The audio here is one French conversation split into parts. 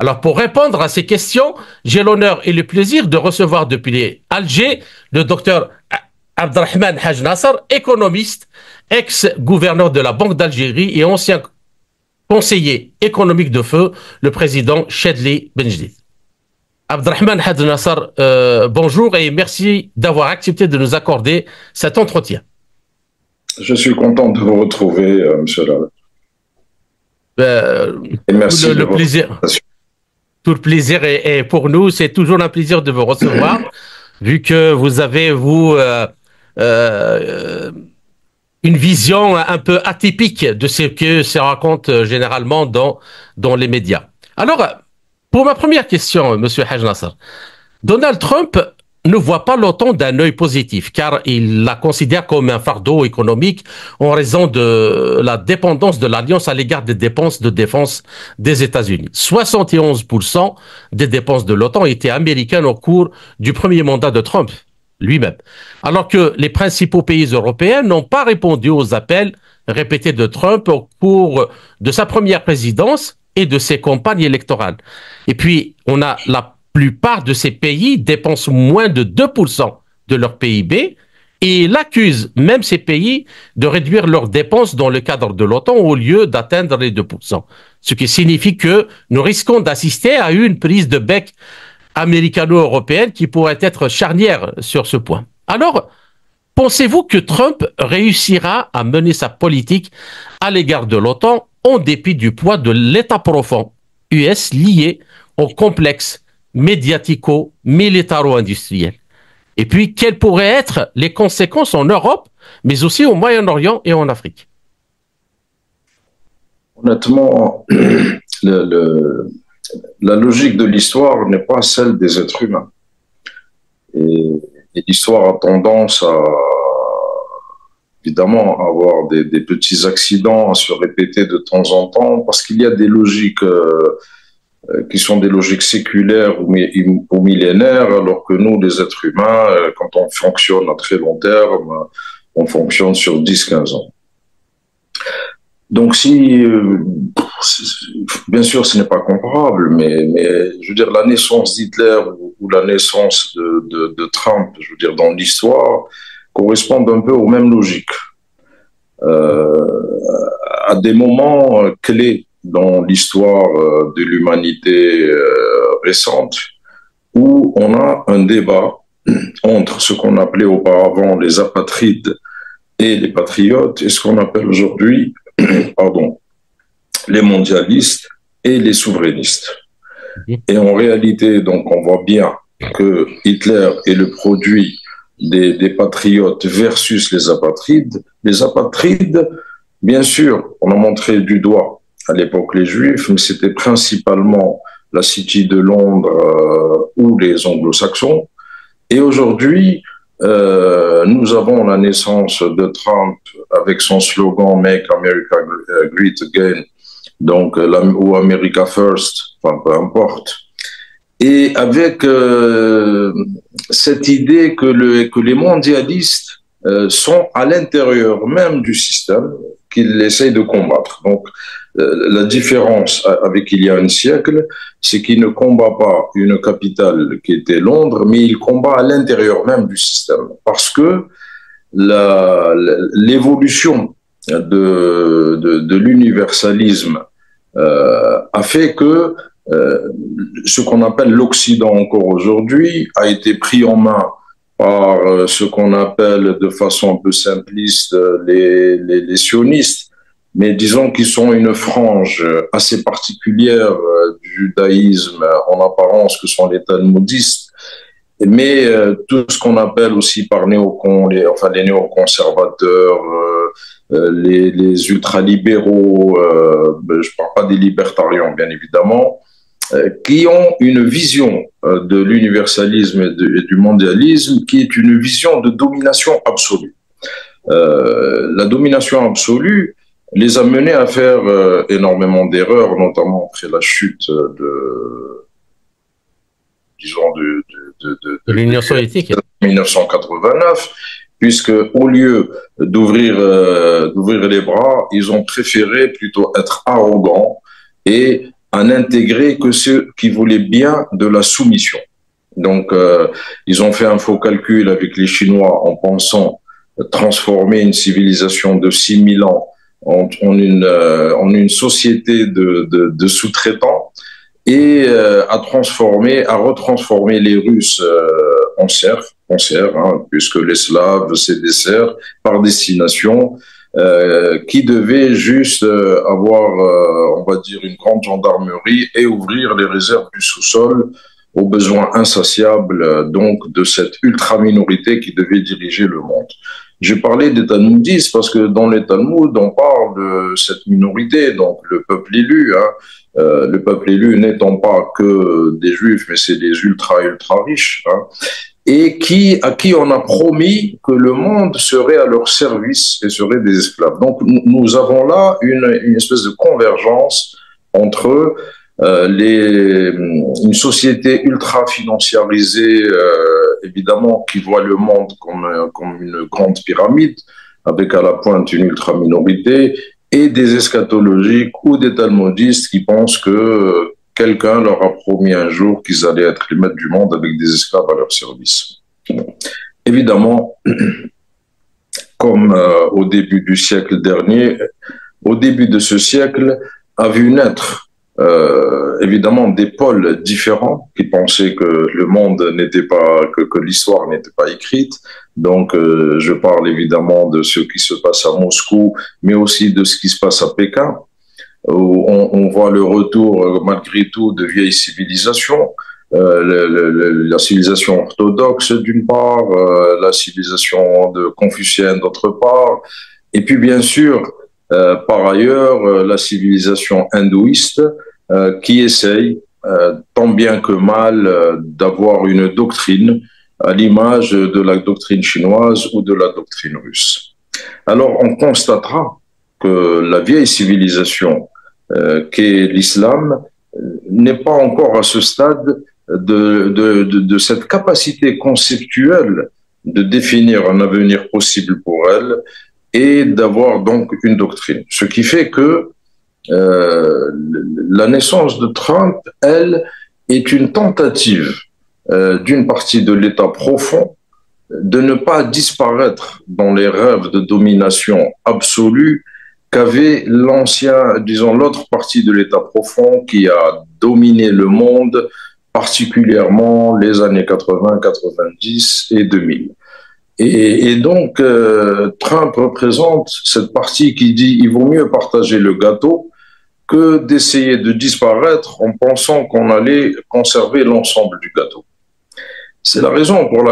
Alors, pour répondre à ces questions, j'ai l'honneur et le plaisir de recevoir depuis Alger le docteur Abdrahman Haj Nasser, économiste, ex-gouverneur de la Banque d'Algérie et ancien conseiller économique de feu, le président Chedli Benjedid. Abdrahman Haj Nasser, bonjour et merci d'avoir accepté de nous accorder cet entretien. Je suis content de vous retrouver, monsieur Lal. Et merci le plaisir. Tout le plaisir est pour nous. C'est toujours un plaisir de vous recevoir, vu que vous avez, une vision un peu atypique de ce que se raconte généralement dans les médias. Alors, pour ma première question, monsieur Haj Nasser, Donald Trump ne voit pas l'OTAN d'un œil positif, car il la considère comme un fardeau économique en raison de la dépendance de l'Alliance à l'égard des dépenses de défense des États-Unis. 71% des dépenses de l'OTAN étaient américaines au cours du premier mandat de Trump lui-même. Alors que les principaux pays européens n'ont pas répondu aux appels répétés de Trump au cours de sa première présidence et de ses campagnes électorales. Et puis, on a la plupart de ces pays dépensent moins de 2% de leur PIB et il accuse même ces pays de réduire leurs dépenses dans le cadre de l'OTAN au lieu d'atteindre les 2%. Ce qui signifie que nous risquons d'assister à une prise de bec américano-européenne qui pourrait être charnière sur ce point. Alors, pensez-vous que Trump réussira à mener sa politique à l'égard de l'OTAN en dépit du poids de l'État profond US lié au complexe médiatico-militaro-industriel? Et puis, quelles pourraient être les conséquences en Europe, mais aussi au Moyen-Orient et en Afrique? Honnêtement, la logique de l'histoire n'est pas celle des êtres humains. Et l'histoire a tendance à, évidemment, avoir des petits accidents à se répéter de temps en temps, parce qu'il y a des logiques qui sont des logiques séculaires ou millénaires, alors que nous, les êtres humains, quand on fonctionne à très long terme, on fonctionne sur 10-15 ans. Donc bien sûr, ce n'est pas comparable, mais je veux dire, la naissance d'Hitler ou la naissance de Trump, je veux dire, dans l'histoire, correspondent un peu aux mêmes logiques. À des moments clés dans l'histoire de l'humanité récente, où on a un débat entre ce qu'on appelait auparavant les apatrides et les patriotes, et ce qu'on appelle aujourd'hui, les mondialistes et les souverainistes. Et en réalité, donc, on voit bien que Hitler est le produit des patriotes versus les apatrides. Les apatrides, bien sûr, on a montré du doigt à l'époque les Juifs, mais c'était principalement la City de Londres ou les Anglo-Saxons. Et aujourd'hui, nous avons la naissance de Trump avec son slogan « Make America Great Again », donc, ou « America First », enfin, peu importe. Et avec cette idée que les mondialistes sont à l'intérieur même du système qu'ils essayent de combattre. Donc, la différence avec il y a un siècle, c'est qu'il ne combat pas une capitale qui était Londres, mais il combat à l'intérieur même du système. Parce que l'évolution de l'universalisme a fait que ce qu'on appelle l'Occident encore aujourd'hui a été pris en main par ce qu'on appelle de façon un peu simpliste les sionistes, mais disons qu'ils sont une frange assez particulière du judaïsme en apparence que sont les talmudistes, mais tout ce qu'on appelle aussi par les néoconservateurs, les ultralibéraux, je ne parle pas des libertariens bien évidemment, qui ont une vision de l'universalisme et du mondialisme qui est une vision de domination absolue. La domination absolue les a menés à faire énormément d'erreurs, notamment après la chute de l'Union soviétique 1989, puisque au lieu d'ouvrir les bras, ils ont préféré plutôt être arrogants et à n'intégrer que ceux qui voulaient bien de la soumission. Donc, ils ont fait un faux calcul avec les Chinois en pensant transformer une civilisation de 6000 ans en une société de sous-traitants et à retransformer les Russes en serfs, hein, puisque les Slaves, c'est des serfs par destination, qui devaient juste avoir, on va dire, une grande gendarmerie et ouvrir les réserves du sous-sol aux besoins insatiables donc de cette ultra-minorité qui devait diriger le monde. J'ai parlé des Talmudistes parce que dans les Talmuds, on parle de cette minorité, donc le peuple élu, hein, le peuple élu n'étant pas que des juifs, mais c'est des ultra riches, hein, et à qui on a promis que le monde serait à leur service et serait des esclaves. Donc nous avons là une espèce de convergence entre une société ultra financiarisée, évidemment, qui voit le monde comme une grande pyramide, avec à la pointe une ultra minorité, et des eschatologiques ou des talmudistes qui pensent que quelqu'un leur a promis un jour qu'ils allaient être les maîtres du monde avec des esclaves à leur service. Évidemment, comme au début du siècle dernier, au début de ce siècle, a vu naître évidemment des pôles différents qui pensaient que le monde n'était pas, que l'histoire n'était pas écrite. Donc, je parle évidemment de ce qui se passe à Moscou, mais aussi de ce qui se passe à Pékin, où on voit le retour, malgré tout, de vieilles civilisations. La civilisation orthodoxe d'une part, la civilisation confucienne d'autre part, et puis bien sûr, par ailleurs, la civilisation hindouiste qui essaye, tant bien que mal, d'avoir une doctrine à l'image de la doctrine chinoise ou de la doctrine russe. Alors, on constatera que la vieille civilisation qu'est l'islam n'est pas encore à ce stade de cette capacité conceptuelle de définir un avenir possible pour elle et d'avoir donc une doctrine. Ce qui fait que la naissance de Trump, elle, est une tentative d'une partie de l'État profond de ne pas disparaître dans les rêves de domination absolue qu'avait l'autre partie de l'État profond qui a dominé le monde, particulièrement les années 80, 90 et 2000. Et donc, Trump représente cette partie qui dit il vaut mieux partager le gâteau que d'essayer de disparaître en pensant qu'on allait conserver l'ensemble du gâteau. C'est la raison pour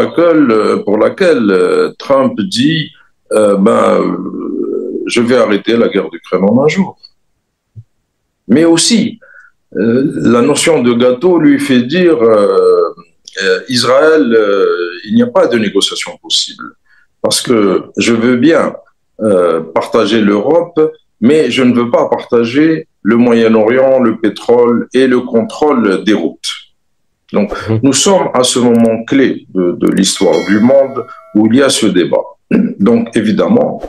laquelle Trump dit je vais arrêter la guerre d'Ukraine en un jour. Mais aussi, la notion de gâteau lui fait dire Israël, il n'y a pas de négociation possible. Parce que je veux bien partager l'Europe, mais je ne veux pas partager le Moyen-Orient, le pétrole et le contrôle des routes. Donc, nous sommes à ce moment clé de l'histoire du monde où il y a ce débat. Donc, évidemment,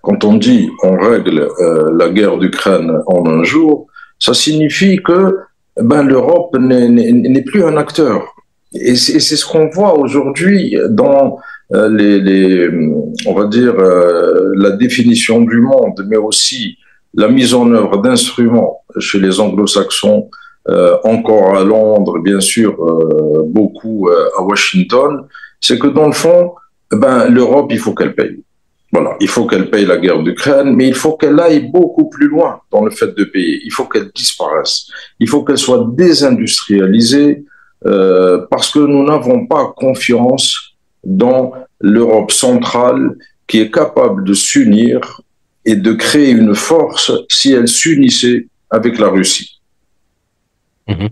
quand on dit on règle la guerre d'Ukraine en un jour, ça signifie que l'Europe n'est plus un acteur. Et c'est ce qu'on voit aujourd'hui dans on va dire, la définition du monde, mais aussi la mise en œuvre d'instruments chez les anglo-saxons, encore à Londres, bien sûr, beaucoup à Washington, c'est que dans le fond, l'Europe, il faut qu'elle paye. Voilà, il faut qu'elle paye la guerre d'Ukraine, mais il faut qu'elle aille beaucoup plus loin dans le fait de payer. Il faut qu'elle disparaisse. Il faut qu'elle soit désindustrialisée parce que nous n'avons pas confiance dans l'Europe centrale qui est capable de s'unir et de créer une force si elle s'unissait avec la Russie.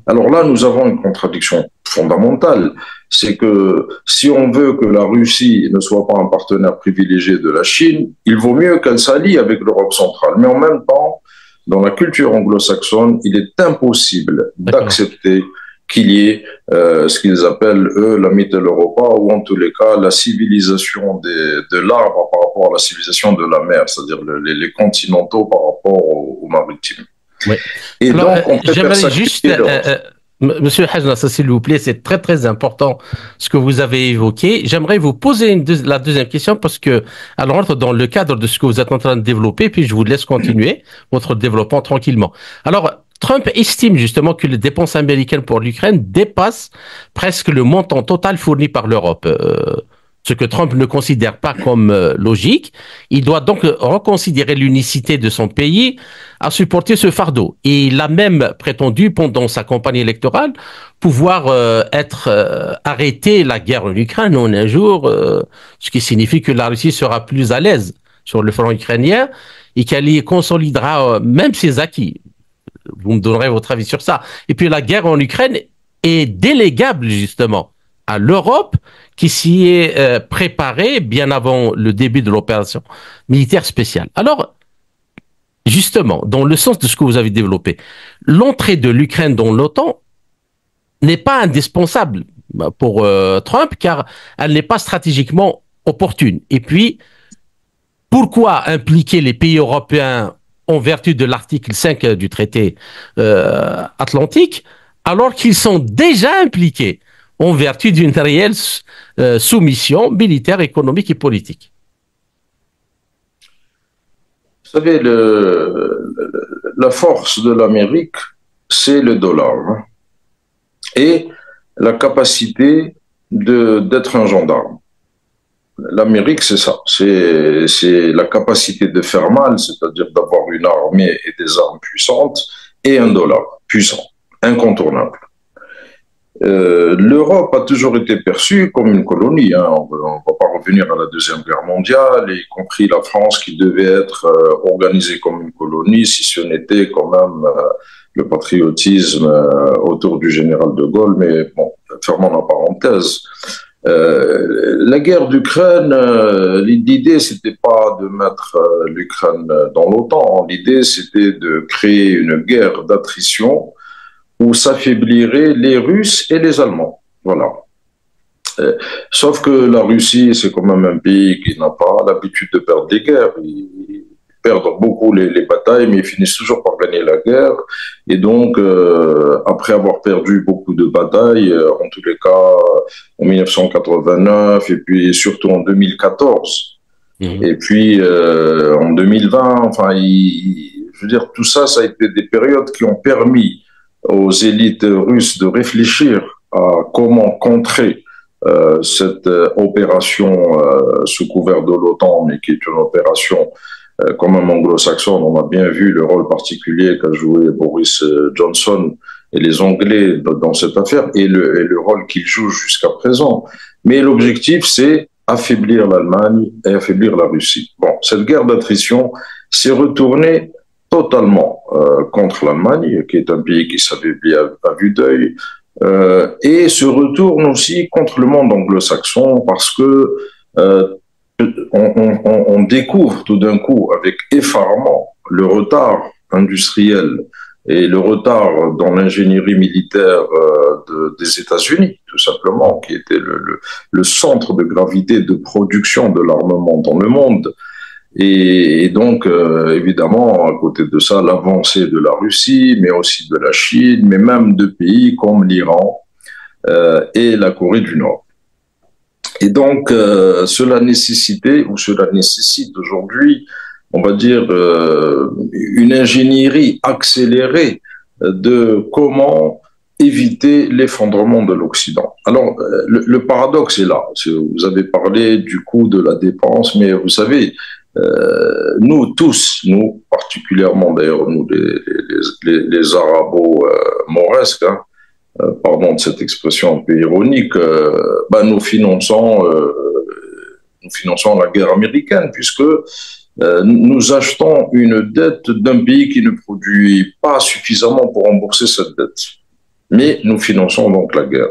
Alors là, nous avons une contradiction fondamentale. C'est que si on veut que la Russie ne soit pas un partenaire privilégié de la Chine, il vaut mieux qu'elle s'allie avec l'Europe centrale. Mais en même temps, dans la culture anglo-saxonne, il est impossible d'accepter qu'il y ait ce qu'ils appellent, eux, la Mitteleuropa, ou en tous les cas, la civilisation de l'arbre par rapport à la civilisation de la mer, c'est-à-dire les continentaux par rapport aux maritimes. Oui. Et Alors, donc, on préfère j'aimerais juste, sacrifier l'autre. Monsieur Hajnassa, s'il vous plaît, c'est très très important ce que vous avez évoqué. J'aimerais vous poser la deuxième question parce que, alors, entre dans le cadre de ce que vous êtes en train de développer, puis je vous laisse continuer votre développement tranquillement. Alors, Trump estime justement que les dépenses américaines pour l'Ukraine dépassent presque le montant total fourni par l'Europe. Ce que Trump ne considère pas comme logique. Il doit donc reconsidérer l'unicité de son pays à supporter ce fardeau. Et il a même prétendu pendant sa campagne électorale pouvoir arrêter la guerre en Ukraine en un jour, ce qui signifie que la Russie sera plus à l'aise sur le front ukrainien et qu'elle y consolidera même ses acquis. Vous me donnerez votre avis sur ça. Et puis la guerre en Ukraine est délégable justement à l'Europe qui s'y est préparée bien avant le début de l'opération militaire spéciale. Alors, justement, dans le sens de ce que vous avez développé, l'entrée de l'Ukraine dans l'OTAN n'est pas indispensable pour Trump car elle n'est pas stratégiquement opportune. Et puis, pourquoi impliquer les pays européens en vertu de l'article 5 du traité atlantique alors qu'ils sont déjà impliqués en vertu d'une réelle soumission militaire, économique et politique? Vous savez, la force de l'Amérique, c'est le dollar, hein, et la capacité d'être un gendarme. L'Amérique, c'est ça. C'est la capacité de faire mal, c'est-à-dire d'avoir une armée et des armes puissantes, et un dollar puissant, incontournable. L'Europe a toujours été perçue comme une colonie. Hein. On ne va pas revenir à la Deuxième Guerre mondiale, y compris la France qui devait être organisée comme une colonie, si ce n'était quand même le patriotisme autour du général de Gaulle. Mais bon, fermons la parenthèse. La guerre d'Ukraine, l'idée, c'était pas de mettre l'Ukraine dans l'OTAN. L'idée, c'était de créer une guerre d'attrition où s'affaibliraient les Russes et les Allemands. Voilà. Sauf que la Russie, c'est quand même un pays qui n'a pas l'habitude de perdre des guerres. Ils perdent beaucoup les batailles, mais ils finissent toujours par gagner la guerre. Et donc, après avoir perdu beaucoup de batailles, en tous les cas, en 1989, et puis surtout en 2014, et puis en 2020, enfin, je veux dire, tout ça, ça a été des périodes qui ont permis aux élites russes de réfléchir à comment contrer cette opération sous couvert de l'OTAN, mais qui est une opération quand même anglo-saxonne. On a bien vu le rôle particulier qu'a joué Boris Johnson et les Anglais dans cette affaire, et le rôle qu'ils jouent jusqu'à présent. Mais l'objectif, c'est affaiblir l'Allemagne et affaiblir la Russie. Bon, cette guerre d'attrition s'est retournée totalement contre l'Allemagne, qui est un pays qui s'affaiblit à vue d'œil, et se retourne aussi contre le monde anglo-saxon parce que on découvre tout d'un coup avec effarement le retard industriel et le retard dans l'ingénierie militaire des États-Unis, tout simplement, qui était le centre de gravité de production de l'armement dans le monde. Et donc, évidemment, à côté de ça, l'avancée de la Russie, mais aussi de la Chine, mais même de pays comme l'Iran et la Corée du Nord. Et donc, cela nécessite aujourd'hui, on va dire, une ingénierie accélérée de comment éviter l'effondrement de l'Occident. Alors, le paradoxe est là. Vous avez parlé du coût de la dépense, mais vous savez, nous tous, nous particulièrement d'ailleurs, nous les arabo-mauresques, hein, pardon de cette expression un peu ironique, nous finançons la guerre américaine puisque nous achetons une dette d'un pays qui ne produit pas suffisamment pour rembourser cette dette. Mais nous finançons donc la guerre.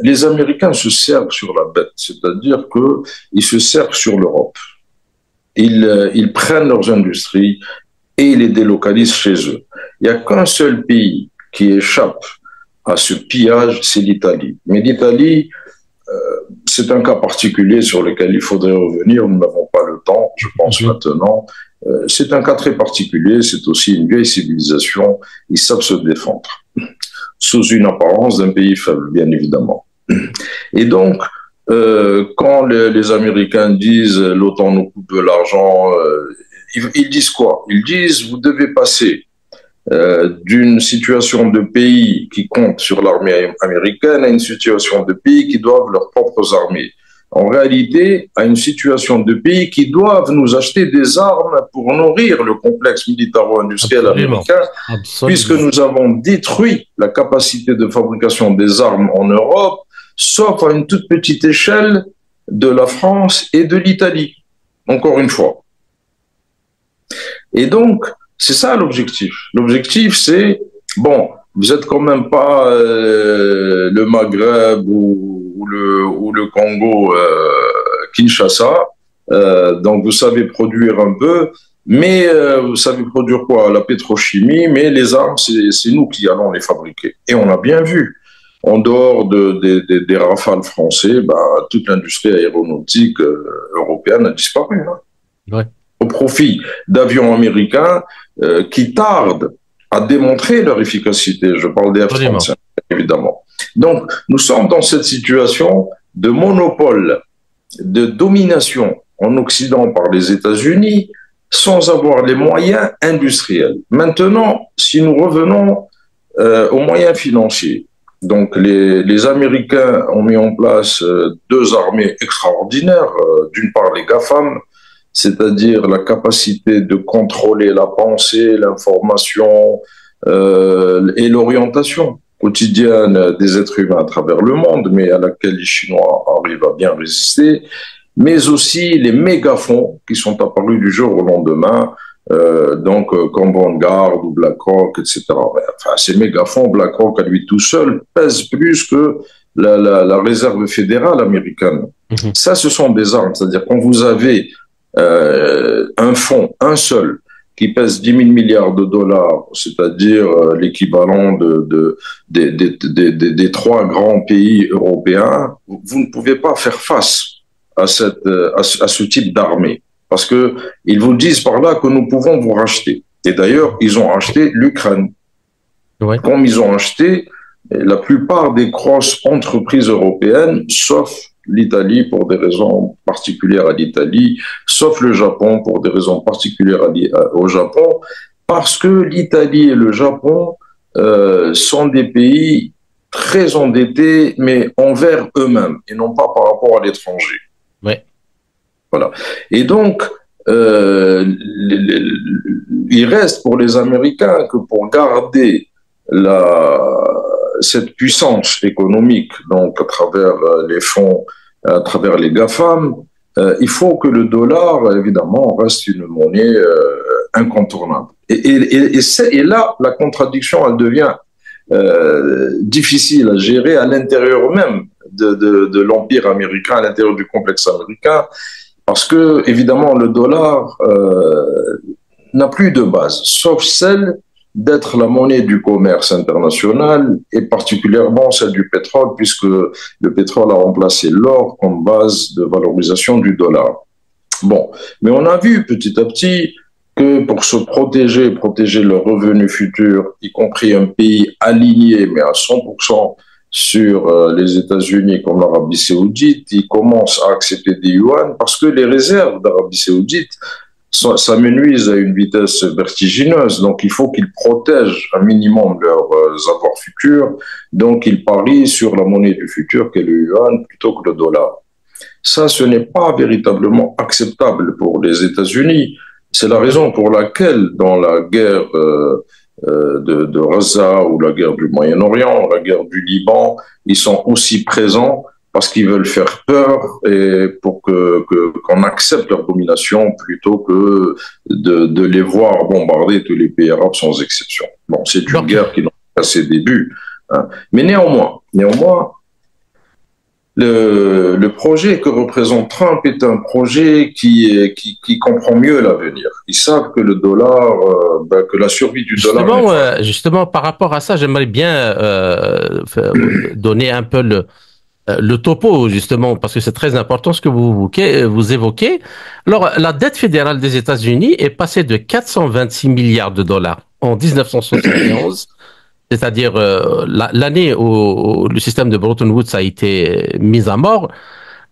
Les Américains se servent sur la bête, c'est-à-dire qu'ils se servent sur l'Europe. Ils prennent leurs industries et ils les délocalisent chez eux. Il n'y a qu'un seul pays qui échappe à ce pillage, c'est l'Italie. Mais l'Italie, c'est un cas particulier sur lequel il faudrait revenir. Nous n'avons pas le temps, je pense, maintenant. C'est un cas très particulier, c'est aussi une vieille civilisation, ils savent se défendre, sous une apparence d'un pays faible, bien évidemment. Et donc, quand les Américains disent l'OTAN nous coupe de l'argent, ils disent quoi? Ils disent vous devez passer d'une situation de pays qui compte sur l'armée américaine à une situation de pays qui doivent leurs propres armées. En réalité, à une situation de pays qui doivent nous acheter des armes pour nourrir le complexe militaro-industriel américain, puisque nous avons détruit la capacité de fabrication des armes en Europe, sauf à une toute petite échelle de la France et de l'Italie, encore une fois. Et donc, c'est ça l'objectif. L'objectif, c'est, bon, vous êtes quand même pas le Maghreb ou le Congo, Kinshasa, donc vous savez produire un peu, mais vous savez produire quoi? La pétrochimie, mais les armes, c'est nous qui allons les fabriquer. Et on a bien vu. En dehors des rafales français, bah, toute l'industrie aéronautique européenne a disparu. Hein. Ouais. Au profit d'avions américains qui tardent à démontrer leur efficacité. Je parle des F-35, évidemment. Donc, nous sommes dans cette situation de monopole, de domination en Occident par les États-Unis, sans avoir les moyens industriels. Maintenant, si nous revenons aux moyens financiers, donc les Américains ont mis en place deux armées extraordinaires. D'une part, les GAFAM, c'est-à-dire la capacité de contrôler la pensée, l'information et l'orientation quotidienne des êtres humains à travers le monde, mais à laquelle les Chinois arrivent à bien résister, mais aussi les mégafonds qui sont apparus du jour au lendemain, comme Vanguard ou BlackRock, etc. Enfin, ces mégafonds, BlackRock à lui tout seul, pèsent plus que la réserve fédérale américaine. Ça, ce sont des armes, c'est-à-dire quand vous avez un fonds, un seul, qui pèse 10 000 milliards de dollars, c'est-à-dire l'équivalent des trois grands pays européens, vous ne pouvez pas faire face à ce type d'armée. Parce qu'ils vous disent par là que nous pouvons vous racheter. Et d'ailleurs, ils ont acheté l'Ukraine. Ouais. Comme ils ont acheté la plupart des grosses entreprises européennes, sauf l'Italie pour des raisons particulières à l'Italie, sauf le Japon pour des raisons particulières au Japon, parce que l'Italie et le Japon sont des pays très endettés, mais envers eux-mêmes, et non pas par rapport à l'étranger. Ouais. Voilà. Et donc, il reste pour les Américains que pour garder cette puissance économique, donc à travers les fonds, à travers les GAFAM, il faut que le dollar, évidemment, reste une monnaie incontournable. Et là, la contradiction, elle devient difficile à gérer à l'intérieur même de l'Empire américain, à l'intérieur du complexe américain, parce que, évidemment, le dollar n'a plus de base, sauf celle d'être la monnaie du commerce international et particulièrement celle du pétrole, puisque le pétrole a remplacé l'or comme base de valorisation du dollar. Bon, mais on a vu petit à petit que pour se protéger leurs revenus futurs, y compris un pays aligné, mais à 100% sur les États-Unis comme l'Arabie Saoudite, ils commencent à accepter des yuan parce que les réserves d'Arabie Saoudite s'amenuisent à une vitesse vertigineuse. Donc, il faut qu'ils protègent un minimum leurs avoirs futurs. Donc, ils parient sur la monnaie du futur qu'est le yuan plutôt que le dollar. Ça, ce n'est pas véritablement acceptable pour les États-Unis. C'est la raison pour laquelle, dans la guerre de Gaza ou la guerre du Moyen-Orient, la guerre du Liban, ils sont aussi présents parce qu'ils veulent faire peur et pour qu'on accepte leur domination plutôt que de les voir bombarder tous les pays arabes sans exception. Bon, c'est une guerre qui n'a pas ses débuts, hein. Mais néanmoins, le projet que représente Trump est un projet qui comprend mieux l'avenir. Ils savent que le dollar, que la survie du dollar... Justement, par rapport à ça, j'aimerais bien donner un peu le topo, justement, parce que c'est très important ce que vous évoquez. Alors, la dette fédérale des États-Unis est passée de 426 milliards de dollars en 1971, c'est-à-dire l'année où le système de Bretton Woods a été mis à mort,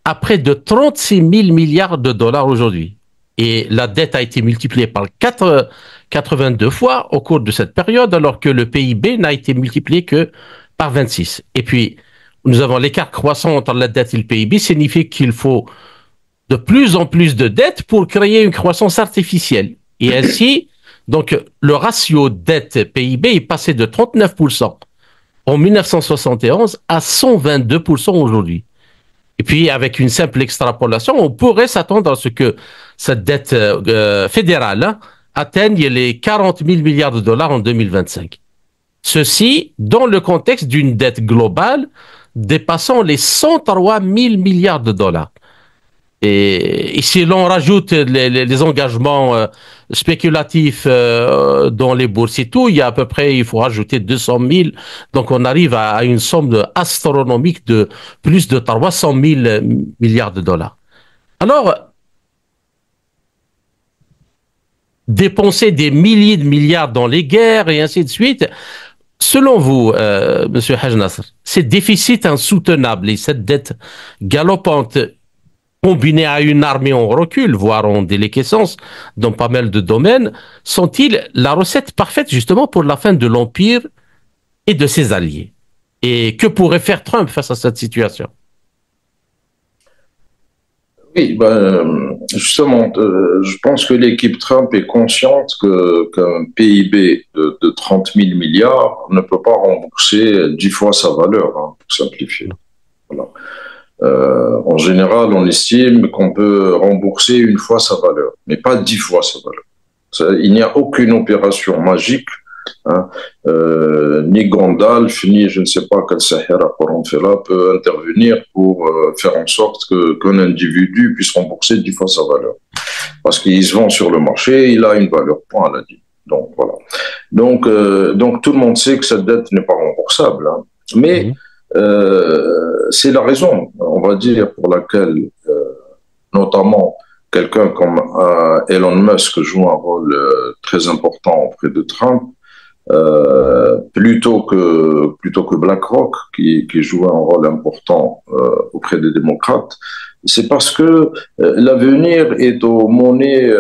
à près de 36 000 milliards de dollars aujourd'hui. Et la dette a été multipliée par 82 fois au cours de cette période, alors que le PIB n'a été multiplié que par 26. Et puis, nous avons l'écart croissant entre la dette et le PIB, signifie qu'il faut de plus en plus de dettes pour créer une croissance artificielle. Et ainsi, donc, le ratio dette-PIB est passé de 39% en 1971 à 122% aujourd'hui. Et puis, avec une simple extrapolation, on pourrait s'attendre à ce que cette dette fédérale atteigne les 40 000 milliards de dollars en 2025. Ceci dans le contexte d'une dette globale dépassant les 103 000 milliards de dollars. Et si l'on rajoute les engagements spéculatifs dans les bourses et tout, il y a à peu près, il faut rajouter 200 000. Donc on arrive à une somme astronomique de plus de 300 000 milliards de dollars. Alors, dépenser des milliers de milliards dans les guerres et ainsi de suite, selon vous, Monsieur Haj Nasser, ces déficits insoutenables et cette dette galopante combinés à une armée en recul, voire en déliquescence dans pas mal de domaines, sont-ils la recette parfaite justement pour la fin de l'Empire et de ses alliés? Et que pourrait faire Trump face à cette situation? Oui, justement, je pense que l'équipe Trump est consciente qu'un PIB de 30 000 milliards ne peut pas rembourser 10 fois sa valeur, hein, pour simplifier. Voilà. En général, on estime qu'on peut rembourser une fois sa valeur, mais pas 10 fois sa valeur. Il n'y a aucune opération magique, hein, ni Gandalf, ni je ne sais pas quel Sahara Coromphela peut intervenir pour faire en sorte qu'un individu puisse rembourser 10 fois sa valeur. Parce qu'il se vend sur le marché, il a une valeur, point, elle a dit. Donc, voilà. Donc, tout le monde sait que cette dette n'est pas remboursable, hein. Mais c'est la raison, on va dire, pour laquelle, notamment, quelqu'un comme Elon Musk joue un rôle très important auprès de Trump, plutôt que BlackRock, qui joue un rôle important auprès des démocrates. C'est parce que l'avenir est aux monnaies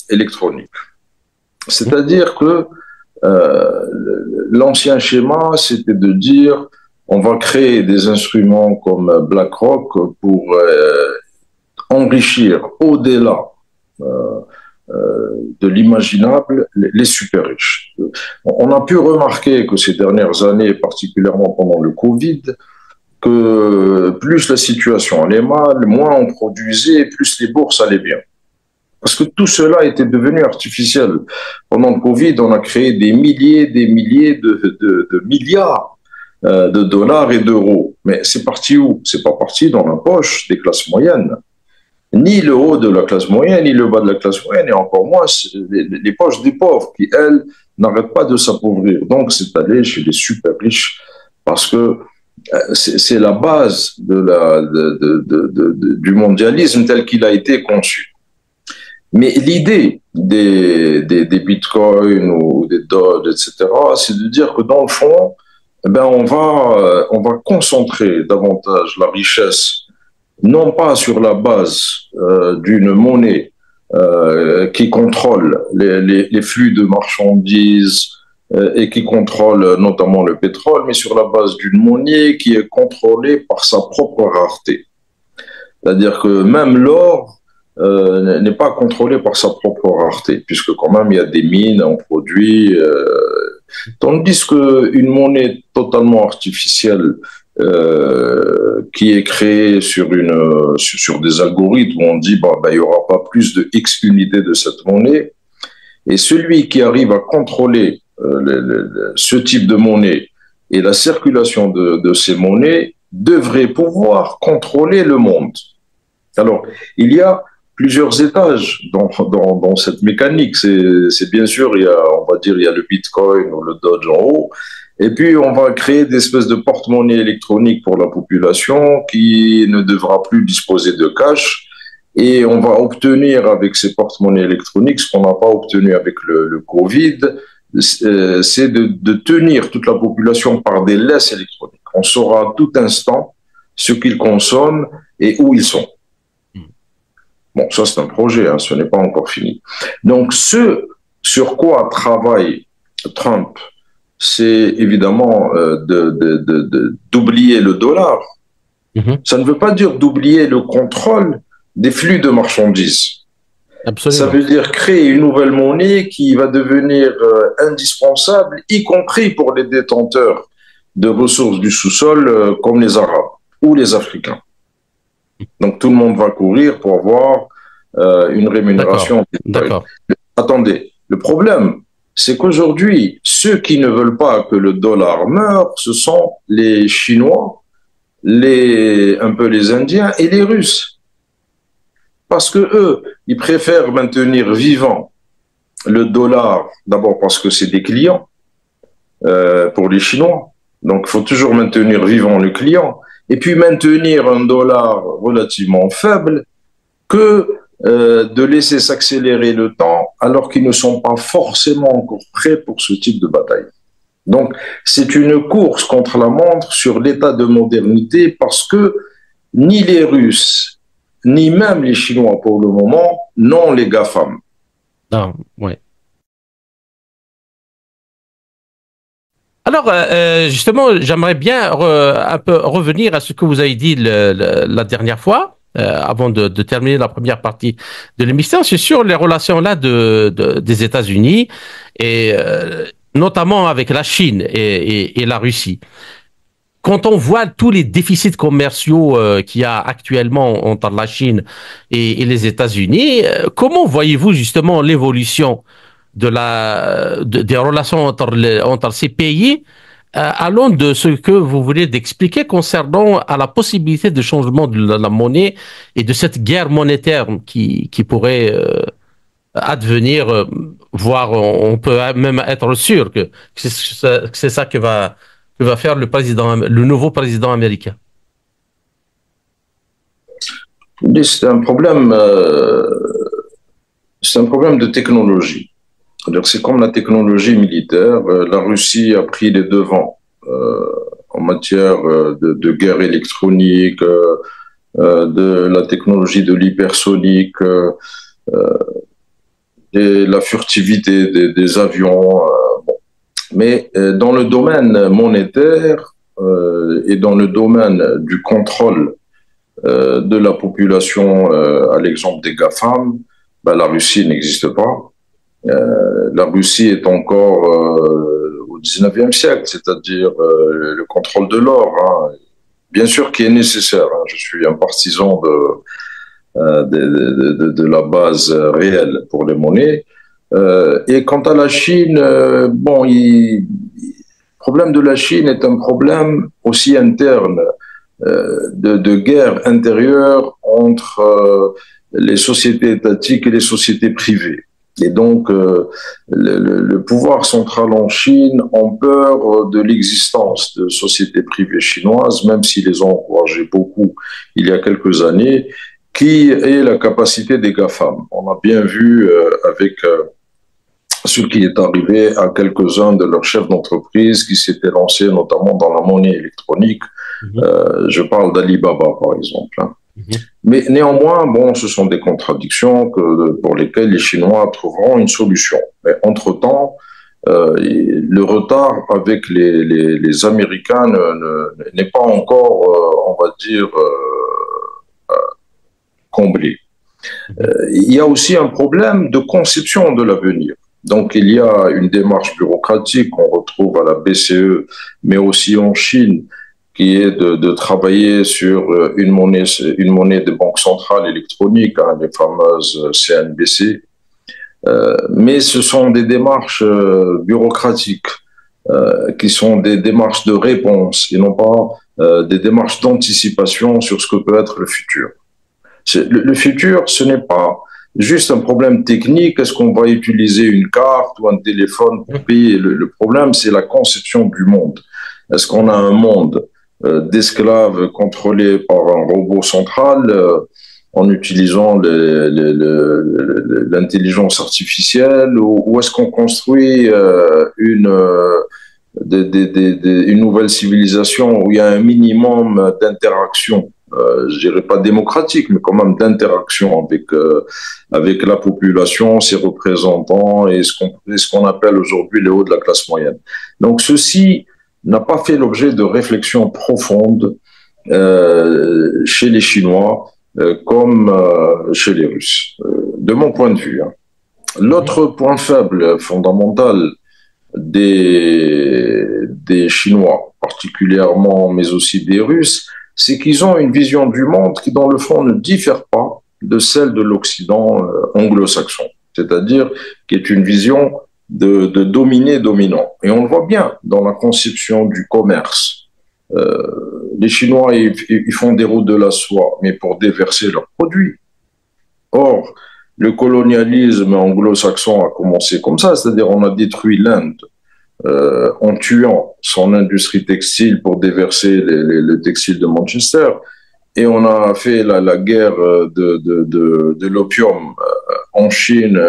électroniques. C'est-à-dire que l'ancien schéma, c'était de dire on va créer des instruments comme BlackRock pour enrichir au-delà de l'imaginable les super riches. On a pu remarquer que ces dernières années, particulièrement pendant le Covid, que plus la situation allait mal, moins on produisait, plus les bourses allaient bien. Parce que tout cela était devenu artificiel. Pendant le Covid, on a créé des milliers de milliards de dollars et d'euros. Mais c'est parti où? C'est pas parti dans la poche des classes moyennes. Ni le haut de la classe moyenne, ni le bas de la classe moyenne, et encore moins les poches des pauvres, qui, elles, n'arrêtent pas de s'appauvrir. Donc, c'est allé chez les super riches, parce que c'est la base du mondialisme tel qu'il a été conçu. Mais l'idée des bitcoins ou des dollars, etc., c'est de dire que dans le fond, on va concentrer davantage la richesse, non pas sur la base d'une monnaie qui contrôle les flux de marchandises et qui contrôle notamment le pétrole, mais sur la base d'une monnaie qui est contrôlée par sa propre rareté. C'est-à-dire que même l'or n'est pas contrôlé par sa propre rareté, puisque quand même il y a des mines, on produit, tandis qu'une monnaie totalement artificielle qui est créée sur des algorithmes où on dit il n'y aura pas plus de X unités de cette monnaie, et celui qui arrive à contrôler ce type de monnaie et la circulation de ces monnaies devrait pouvoir contrôler le monde. Alors, il y a plusieurs étages dans cette mécanique. C'est bien sûr, il y a le Bitcoin ou le Doge en haut, Et puis, on va créer des espèces de porte-monnaie électroniques pour la population qui ne devra plus disposer de cash. Et on va obtenir avec ces porte-monnaies électroniques ce qu'on n'a pas obtenu avec le Covid, c'est de tenir toute la population par des laisses électroniques. On saura à tout instant ce qu'ils consomment et où ils sont. Bon, ça c'est un projet, hein, ce n'est pas encore fini. Donc ce sur quoi travaille Trump, c'est évidemment d'oublier le dollar. Ça ne veut pas dire d'oublier le contrôle des flux de marchandises. Absolument. Ça veut dire créer une nouvelle monnaie qui va devenir indispensable, y compris pour les détenteurs de ressources du sous-sol comme les Arabes ou les Africains. Donc tout le monde va courir pour avoir une rémunération. D'accord. Attendez, le problème, c'est qu'aujourd'hui, ceux qui ne veulent pas que le dollar meure, ce sont les Chinois, un peu les Indiens et les Russes. Parce que eux, ils préfèrent maintenir vivant le dollar, d'abord parce que c'est des clients pour les Chinois. Donc, il faut toujours maintenir vivant le client. Et puis, maintenir un dollar relativement faible que de laisser s'accélérer le temps alors qu'ils ne sont pas forcément encore prêts pour ce type de bataille. Donc, c'est une course contre la montre sur l'état de modernité parce que ni les Russes, ni même les Chinois pour le moment, n'ont les GAFAM. Ah, ouais. Alors, justement, j'aimerais bien un peu revenir à ce que vous avez dit la dernière fois, avant de terminer la première partie de l'émission, c'est sur les relations là des États-Unis et notamment avec la Chine et la Russie. Quand on voit tous les déficits commerciaux qu'il y a actuellement entre la Chine et les États-Unis, comment voyez-vous justement l'évolution des relations entre ces pays, allant de ce que vous voulez d'expliquer concernant à la possibilité de changement de la monnaie et de cette guerre monétaire qui pourrait advenir, voire on peut même être sûr que c'est ça que va faire le nouveau président américain. C'est un problème de technologie. C'est comme la technologie militaire. La Russie a pris les devants en matière de guerre électronique, de la technologie de l'hypersonique, et la furtivité des avions. Bon. Mais dans le domaine monétaire et dans le domaine du contrôle de la population, à l'exemple des GAFAM, ben, la Russie n'existe pas. La Russie est encore au 19e siècle, c'est-à-dire le contrôle de l'or, hein, bien sûr qui est nécessaire. Hein. Je suis un partisan de la base réelle pour les monnaies. Et quant à la Chine, bon, le problème de la Chine est un problème aussi interne, de guerre intérieure entre les sociétés étatiques et les sociétés privées. Et donc, le pouvoir central en Chine a peur de l'existence de sociétés privées chinoises, même s'ils les ont encouragées beaucoup il y a quelques années, qui est la capacité des GAFAM. On a bien vu avec ce qui est arrivé à quelques-uns de leurs chefs d'entreprise qui s'étaient lancés notamment dans la monnaie électronique. Je parle d'Alibaba, par exemple. Hein. Mais néanmoins, bon, ce sont des contradictions pour lesquelles les Chinois trouveront une solution. Mais entre-temps, le retard avec les Américains n'est pas encore, on va dire, comblé. Il y a aussi un problème de conception de l'avenir. Donc, il y a une démarche bureaucratique qu'on retrouve à la BCE, mais aussi en Chine, qui est de travailler sur une monnaie de banque centrale électronique, hein, les fameuses CNBC. Mais ce sont des démarches bureaucratiques qui sont des démarches de réponse et non pas des démarches d'anticipation sur ce que peut être le futur. Le futur, ce n'est pas juste un problème technique. Est-ce qu'on va utiliser une carte ou un téléphone pour payer? Le problème, c'est la conception du monde. Est-ce qu'on a un monde d'esclaves contrôlés par un robot central en utilisant l'intelligence artificielle, ou est-ce qu'on construit une nouvelle civilisation où il y a un minimum d'interaction, je dirais pas démocratique, mais quand même d'interaction avec la population, ses représentants et ce qu'on appelle aujourd'hui les hauts de la classe moyenne. Donc ceci n'a pas fait l'objet de réflexions profondes chez les Chinois comme chez les Russes, de mon point de vue. Hein. L'autre point faible fondamental des Chinois, particulièrement, mais aussi des Russes, c'est qu'ils ont une vision du monde qui, dans le fond, ne diffère pas de celle de l'Occident anglo-saxon, c'est-à-dire qui est une vision de dominé-dominant. Et on le voit bien dans la conception du commerce. Les Chinois, ils font des routes de la soie, mais pour déverser leurs produits. Or, le colonialisme anglo-saxon a commencé comme ça, c'est-à-dire on a détruit l'Inde en tuant son industrie textile pour déverser les textiles de Manchester, et on a fait la guerre de l'opium en Chine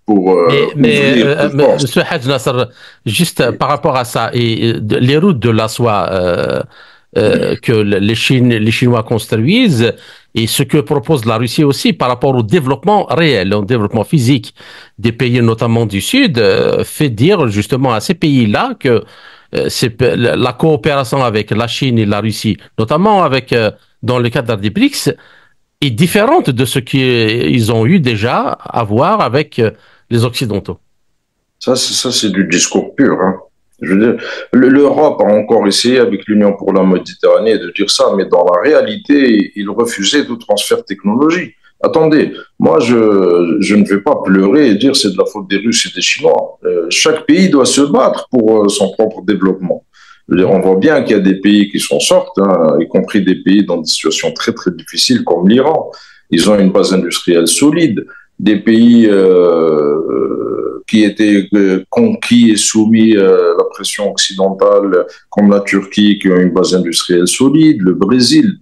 pour Monsieur Haj Nasser, juste par rapport à ça, et les routes de la soie que les Chinois construisent, et ce que propose la Russie aussi par rapport au développement réel, au développement physique des pays, notamment du Sud, fait dire justement à ces pays-là que la coopération avec la Chine et la Russie, notamment dans le cadre des BRICS, est différente de ce qu'ils ont eu déjà à voir avec les Occidentaux. Ça c'est du discours pur. Hein. Je veux dire, l'Europe a encore essayé avec l'Union pour la Méditerranée de dire ça, mais dans la réalité, ils refusaient tout transfert de technologie. Attendez, moi je ne vais pas pleurer et dire c'est de la faute des Russes et des Chinois. Chaque pays doit se battre pour son propre développement. Je veux dire, on voit bien qu'il y a des pays qui s'en sortent, hein, y compris des pays dans des situations très très difficiles comme l'Iran. Ils ont une base industrielle solide. Des pays qui étaient conquis et soumis à la pression occidentale, comme la Turquie, qui ont une base industrielle solide, le Brésil.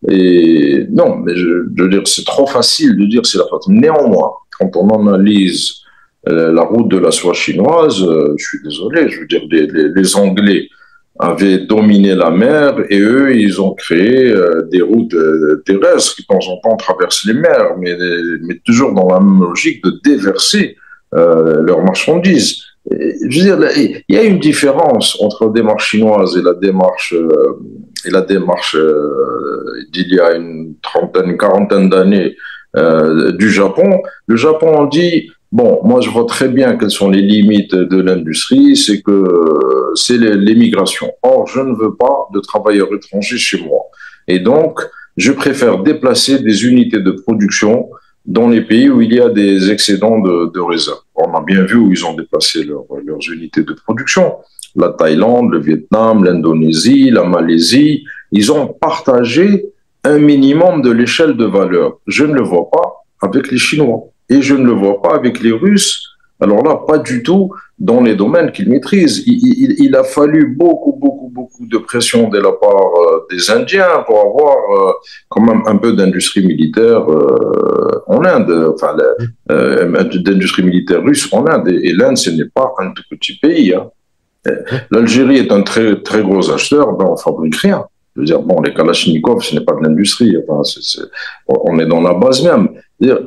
Et non, mais je veux dire, c'est trop facile de dire c'est la faute. Néanmoins, quand on analyse la route de la soie chinoise, je suis désolé, je veux dire, les Anglais avaient dominé la mer et eux, ils ont créé des routes terrestres qui, de temps en temps, traversent les mers, mais toujours dans la même logique de déverser leurs marchandises. Je veux dire, il y a une différence entre la démarche chinoise et la démarche d'il y a une quarantaine d'années du Japon. Le Japon dit, bon, moi je vois très bien quelles sont les limites de l'industrie, c'est l'émigration. Or, je ne veux pas de travailleurs étrangers chez moi. Et donc, je préfère déplacer des unités de production dans les pays où il y a des excédents de réserve. On a bien vu où ils ont déplacé leurs unités de production. La Thaïlande, le Vietnam, l'Indonésie, la Malaisie, ils ont partagé un minimum de l'échelle de valeur. Je ne le vois pas avec les Chinois et je ne le vois pas avec les Russes. Alors là, pas du tout dans les domaines qu'ils maîtrisent. Il a fallu beaucoup de pression de la part des Indiens pour avoir quand même un peu d'industrie militaire en Inde, enfin d'industrie militaire russe en Inde. Et l'Inde, ce n'est pas un tout petit pays. Hein. L'Algérie est un très très gros acheteur, ben on fabrique rien. Je veux dire, bon, les Kalachnikov, ce n'est pas de l'industrie. Enfin, on est dans la base même.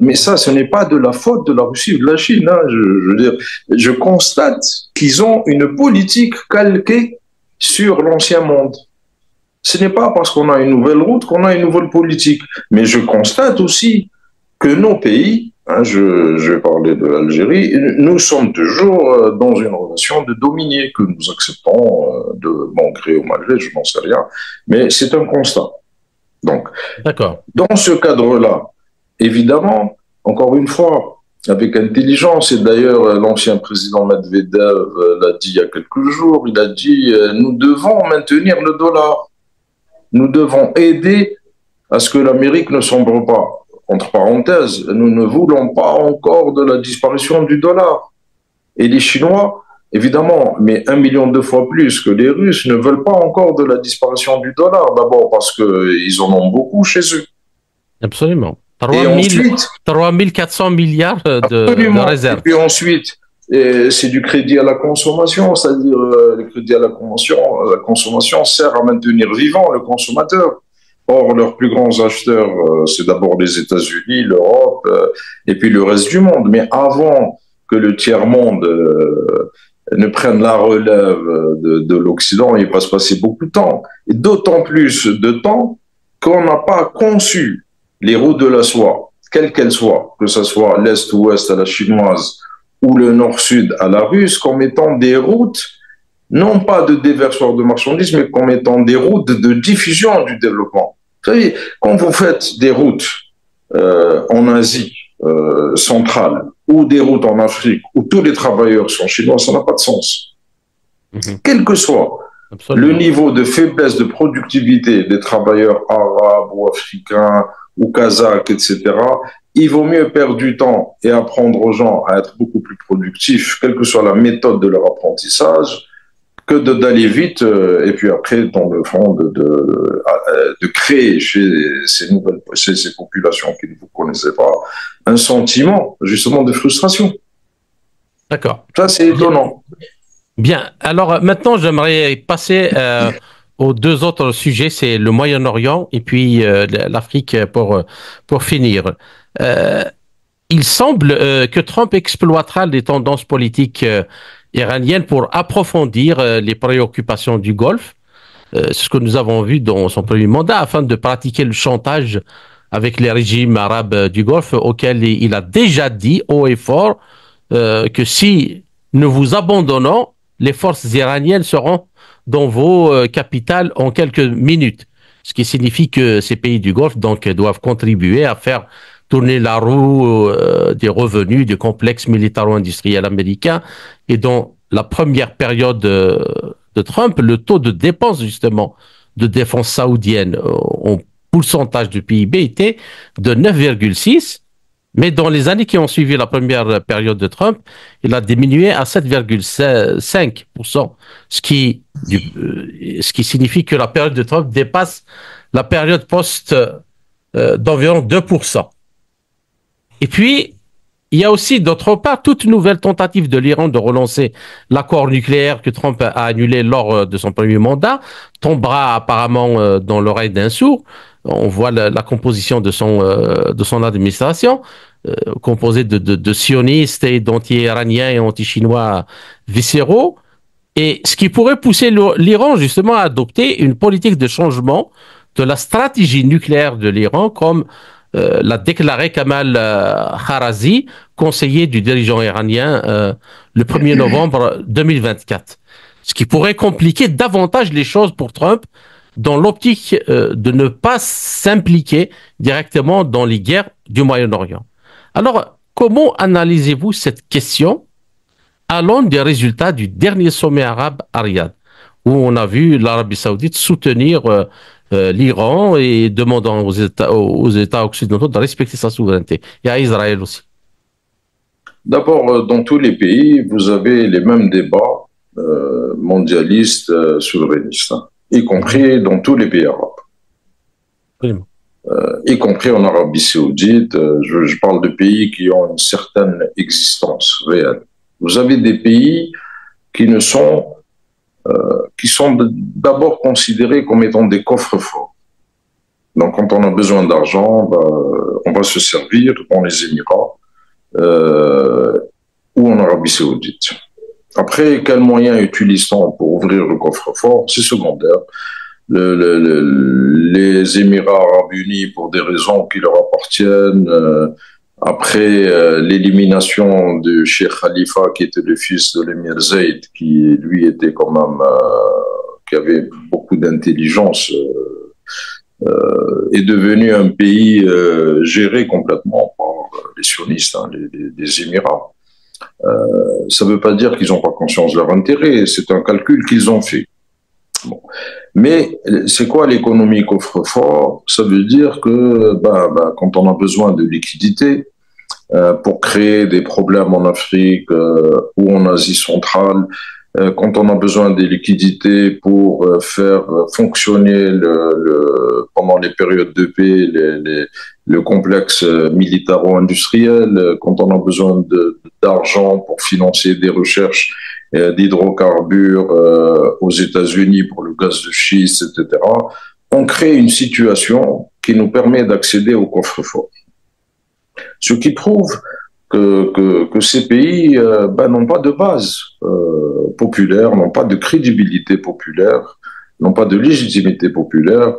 Mais ça, ce n'est pas de la faute de la Russie ou de la Chine. Hein. Je veux dire, je constate qu'ils ont une politique calquée sur l'ancien monde. Ce n'est pas parce qu'on a une nouvelle route qu'on a une nouvelle politique. Mais je constate aussi que nos pays, hein, je vais parler de l'Algérie, nous sommes toujours dans une relation de dominier que nous acceptons de bon gré ou mal gré, je n'en sais rien. Mais c'est un constat. Donc, dans ce cadre-là, évidemment, encore une fois, avec intelligence, et d'ailleurs l'ancien président Medvedev l'a dit il y a quelques jours, il a dit nous devons maintenir le dollar, nous devons aider à ce que l'Amérique ne sombre pas. entre parenthèses, nous ne voulons pas encore de la disparition du dollar. Et les Chinois, évidemment, mais 1 million de fois plus que les Russes, ne veulent pas encore de la disparition du dollar. D'abord parce qu'ils en ont beaucoup chez eux. Absolument. Et ensuite, 3400 milliards de absolument. Et réserves. puis ensuite, c'est du crédit à la consommation, c'est-à-dire le crédit à la consommation sert à maintenir vivant le consommateur. Or, leurs plus grands acheteurs, c'est d'abord les États-Unis, l'Europe, et puis le reste du monde. Mais avant que le tiers-monde ne prenne la relève de l'Occident, il va se passer beaucoup de temps. Et d'autant plus de temps qu'on n'a pas conçu les routes de la soie, quelles qu'elles soient, que ce soit l'Est-Ouest à la chinoise ou le Nord-Sud à la russe, comme étant des routes, non pas de déversoir de marchandises, mais comme étant des routes de diffusion du développement. Vous savez, quand vous faites des routes en Asie centrale ou des routes en Afrique où tous les travailleurs sont chinois, ça n'a pas de sens. Quel que soit le niveau de faiblesse de productivité des travailleurs arabes ou africains ou kazakhs, etc., il vaut mieux perdre du temps et apprendre aux gens à être beaucoup plus productifs, quelle que soit la méthode de leur apprentissage, que d'aller vite et puis après, dans le fond, de créer chez ces populations qui ne vous connaissaient pas un sentiment justement de frustration. D'accord. Ça, c'est étonnant. Bien. Alors maintenant, j'aimerais passer aux deux autres sujets, c'est le Moyen-Orient et puis l'Afrique pour finir. Il semble que Trump exploitera les tendances politiques iraniennes pour approfondir les préoccupations du Golfe. C'est ce que nous avons vu dans son premier mandat, afin de pratiquer le chantage avec les régimes arabes du Golfe, auxquels il a déjà dit haut et fort que si nous vous abandonnons, les forces iraniennes seront dans vos capitales en quelques minutes. Ce qui signifie que ces pays du Golfe donc, doivent contribuer à faire tourner la roue des revenus du complexe militaro-industriel américain. Et dans la première période de Trump, le taux de dépenses justement de défense saoudienne en pourcentage du PIB était de 9,6. Mais dans les années qui ont suivi la première période de Trump, il a diminué à 7,5%, ce qui signifie que la période de Trump dépasse la période post d'environ 2%. Et puis, il y a aussi, d'autre part, toute nouvelle tentative de l'Iran de relancer l'accord nucléaire que Trump a annulé lors de son premier mandat tombera apparemment dans l'oreille d'un sourd. On voit la composition de son administration, composée de sionistes et d'anti-iraniens et anti-chinois viscéraux. Et ce qui pourrait pousser l'Iran justement à adopter une politique de changement de la stratégie nucléaire de l'Iran, comme l'a déclaré Kamal Kharazi, conseiller du dirigeant iranien, le 1er novembre 2024. Ce qui pourrait compliquer davantage les choses pour Trump dans l'optique de ne pas s'impliquer directement dans les guerres du Moyen-Orient. Alors, comment analysez-vous cette question allant des résultats du dernier sommet arabe à Riyad, où on a vu l'Arabie saoudite soutenir l'Iran et demandant aux États occidentaux de respecter sa souveraineté, et à Israël aussi? D'abord, dans tous les pays, vous avez les mêmes débats mondialistes, souverainistes, hein, y compris dans tous les pays arabes. Oui. Y compris en Arabie saoudite. Je parle de pays qui ont une certaine existence réelle. Vous avez des pays qui sont d'abord considérés comme étant des coffres-forts. Donc, quand on a besoin d'argent, on va se servir dans les Émirats ou en Arabie saoudite. Après, quels moyens utilise-t-on pour ouvrir le coffre-fort? C'est secondaire. Les Émirats arabes unis, pour des raisons qui leur appartiennent, après l'élimination de Cheikh Khalifa, qui était le fils de l'émir Zayd, qui lui était quand même, qui avait beaucoup d'intelligence, est devenu un pays géré complètement par les sionistes, hein, les Émirats. Ça ne veut pas dire qu'ils n'ont pas conscience de leur intérêt, c'est un calcul qu'ils ont fait. Bon. Mais c'est quoi l'économie coffre-fort? Ça veut dire que quand on a besoin de liquidités pour créer des problèmes en Afrique ou en Asie centrale, quand on a besoin des liquidités pour faire fonctionner pendant les périodes de paix le complexe militaro-industriel, quand on a besoin d'argent pour financer des recherches d'hydrocarbures aux États-Unis pour le gaz de schiste, etc., on crée une situation qui nous permet d'accéder au coffre-fort. Ce qui prouve que ces pays n'ont pas de base populaire, n'ont pas de crédibilité populaire, n'ont pas de légitimité populaire,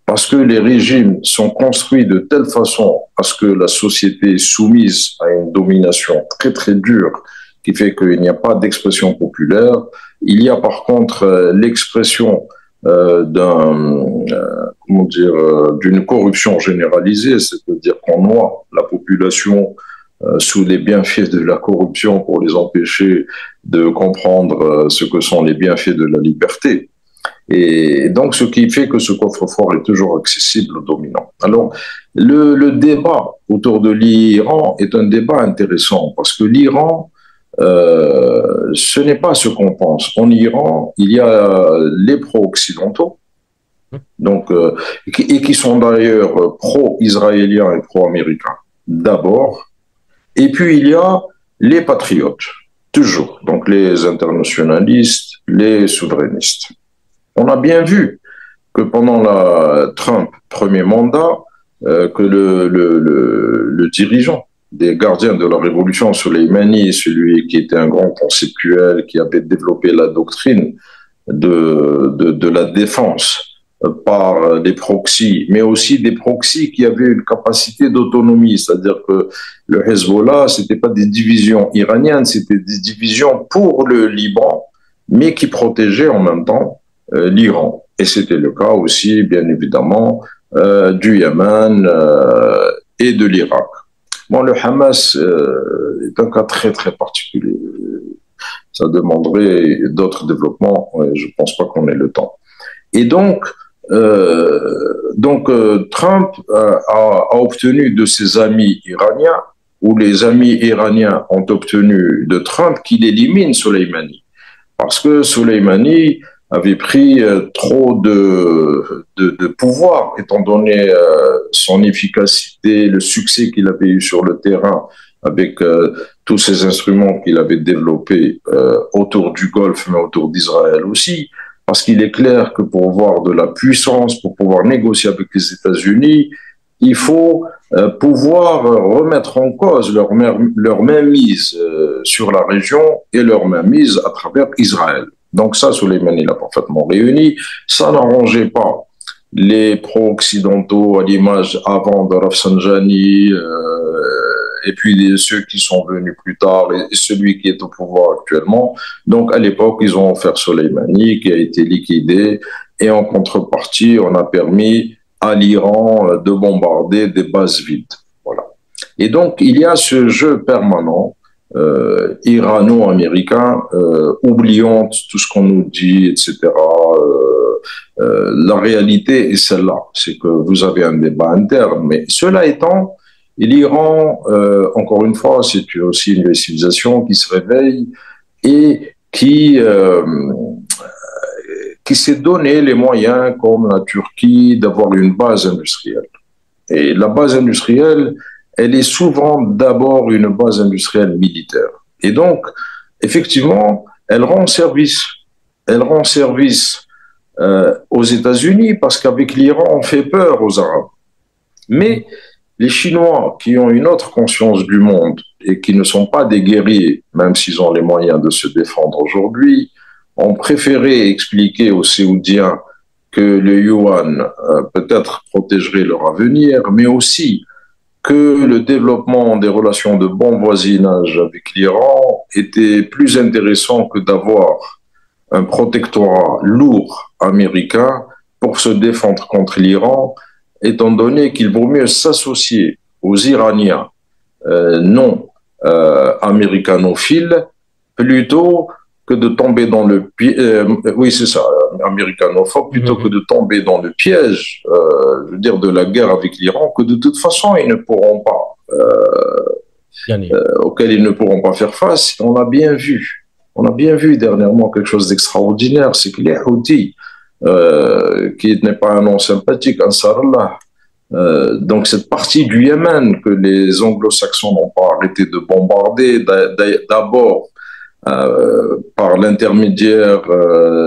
parce que les régimes sont construits de telle façon à ce que la société est soumise à une domination très très dure, qui fait qu'il n'y a pas d'expression populaire. Il y a par contre l'expression d'une corruption généralisée, c'est-à-dire qu'on noie la population sous les bienfaits de la corruption pour les empêcher de comprendre ce que sont les bienfaits de la liberté. Et donc, ce qui fait que ce coffre-fort est toujours accessible aux dominants. Alors, le débat autour de l'Iran est un débat intéressant parce que l'Iran, ce n'est pas ce qu'on pense. En Iran, il y a les pro-occidentaux, donc, et qui sont d'ailleurs pro-israéliens et pro-américains, d'abord. Et puis, il y a les patriotes, toujours. Donc, les internationalistes, les souverainistes. On a bien vu que pendant la Trump premier mandat, que le dirigeant des gardiens de la révolution, Soleimani, celui qui était un grand conceptuel, qui avait développé la doctrine de la défense par des proxys, mais aussi des proxys qui avaient une capacité d'autonomie, c'est-à-dire que le Hezbollah, c'était pas des divisions iraniennes, c'était des divisions pour le Liban, mais qui protégeaient en même temps l'Iran. Et c'était le cas aussi, bien évidemment, du Yémen et de l'Irak. Bon, le Hamas est un cas très, très particulier. Ça demanderait d'autres développements, et je ne pense pas qu'on ait le temps. Et donc Trump a obtenu de ses amis iraniens, ou les amis iraniens ont obtenu de Trump qu'il élimine Soleimani. Parce que Soleimani avait pris trop de pouvoir, étant donné son efficacité, le succès qu'il avait eu sur le terrain, avec tous ces instruments qu'il avait développés autour du Golfe, mais autour d'Israël aussi. Parce qu'il est clair que pour avoir de la puissance, pour pouvoir négocier avec les États-Unis, il faut pouvoir remettre en cause leur mainmise sur la région et leur mainmise à travers Israël. Donc ça, Soleimani l'a parfaitement réuni. Ça n'arrangeait pas les pro-occidentaux à l'image avant de Rafsanjani et puis ceux qui sont venus plus tard et celui qui est au pouvoir actuellement. Donc à l'époque, ils ont offert Soleimani qui a été liquidé et en contrepartie, on a permis à l'Iran de bombarder des bases vides. Voilà. Et donc il y a ce jeu permanent irano-américain, oublions tout ce qu'on nous dit, etc. La réalité est celle-là, c'est que vous avez un débat interne, mais cela étant, l'Iran, encore une fois, c'est aussi une civilisation qui se réveille et qui s'est donné les moyens, comme la Turquie, d'avoir une base industrielle. Et la base industrielle, elle est souvent d'abord une base industrielle militaire. Et donc, effectivement, elle rend service. Elle rend service aux États-Unis parce qu'avec l'Iran, on fait peur aux Arabes. Mais les Chinois, qui ont une autre conscience du monde et qui ne sont pas des guerriers, même s'ils ont les moyens de se défendre aujourd'hui, ont préféré expliquer aux Saoudiens que le yuan peut-être protégerait leur avenir, mais aussi que le développement des relations de bon voisinage avec l'Iran était plus intéressant que d'avoir un protectorat lourd américain pour se défendre contre l'Iran, étant donné qu'il vaut mieux s'associer aux Iraniens non américanophiles plutôt que de tomber dans le piège. Oui, c'est ça. américanophobes plutôt que de tomber dans le piège, je veux dire, de la guerre avec l'Iran, que de toute façon, ils ne pourront pas, auquel ils ne pourront pas faire face. On a bien vu. On a bien vu dernièrement quelque chose d'extraordinaire, c'est que les Houthis, qui n'est pas un nom sympathique, Ansar Allah, donc cette partie du Yémen que les anglo-saxons n'ont pas arrêté de bombarder, d'abord par l'intermédiaire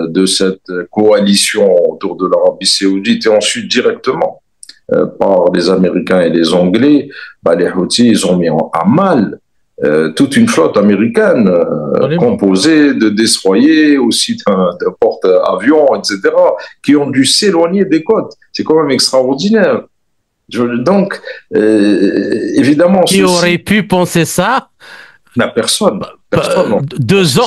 de cette coalition autour de l'Arabie saoudite et ensuite directement par les Américains et les Anglais, les Houthis, ils ont mis à mal toute une flotte américaine composée de destroyers, aussi de porte-avions, etc., qui ont dû s'éloigner des côtes. C'est quand même extraordinaire. Donc, évidemment... Qui aurait pu penser ça? Personne. 2